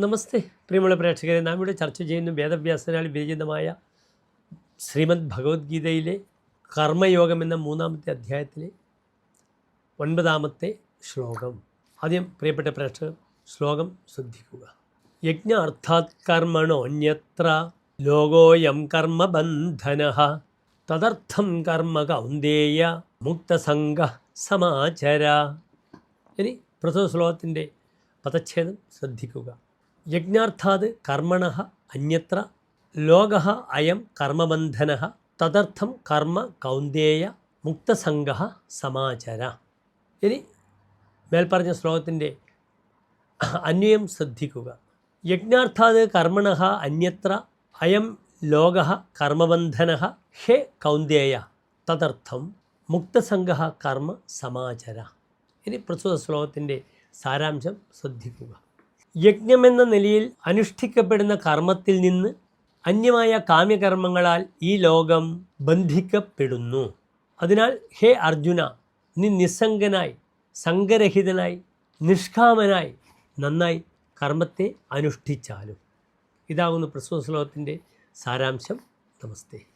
നമസ്തേ പ്രിയമുള്ള പ്രേക്ഷകരെ, നാം ഇവിടെ ചർച്ച ചെയ്യുന്ന വേദവ്യാസനാൽ വിരചിതമായ ശ്രീമദ് ഭഗവത്ഗീതയിലെ കർമ്മയോഗം എന്ന 3-ാമത്തെ അധ്യായത്തിലെ 9-ാമത്തെ ശ്ലോകം. ആദ്യം പ്രിയപ്പെട്ട പ്രേക്ഷകർ ശ്ലോകം ശ്രദ്ധിക്കുക. യജ്ഞാർത്ഥാത് കർമ്മണോന്യത്ര ലോകോയം കർമ്മബന്ധനഃ തദർത്ഥം കർമ്മ കൗന്ദേയ മുക്തസംഗ സമാചര. ഇനി പ്രഥമ ശ്ലോകത്തിൻ്റെ പദച്ഛേദം ശ്രദ്ധിക്കുക. യജ്ഞാർത്ഥാത് കർമ്മണഃ അന്യത്ര ലോകഃ അയം കർമ്മബന്ധനഃ തദർത്ഥം കർമ്മ കൗന്ദേയ മുക്തസംഗഃ സമാചര. ഇനി മേൽപ്പറഞ്ഞ ശ്ലോകത്തിൻ്റെ അന്വയം ശ്രദ്ധിക്കുക. യജ്ഞാർത്ഥാത് കർമ്മണഃ അന്യത്ര അയം ലോകഃ കർമ്മബന്ധനഃ ഹേ കൗന്ദേയ തദർത്ഥം മുക്തസംഗഃ കർമ്മ സമാചര. ഇനി പ്രസ്തുത ശ്ലോകത്തിൻ്റെ സാരാംശം ശ്രദ്ധിക്കുക. യജ്ഞമെന്ന നിലയിൽ അനുഷ്ഠിക്കപ്പെടുന്ന കർമ്മത്തിൽ നിന്ന് അന്യമായ കാമ്യകർമ്മങ്ങളാൽ ഈ ലോകം ബന്ധിക്കപ്പെടുന്നു. അതിനാൽ ഹേ അർജുന, നീ നിസ്സംഗനായി, സംഗരഹിതനായി, നിഷ്കാമനായി നന്നായി കർമ്മത്തെ അനുഷ്ഠിച്ചാലും. ഇതാകുന്നു പ്രസ്തുത ശ്ലോകത്തിൻ്റെ സാരാംശം. നമസ്തേ.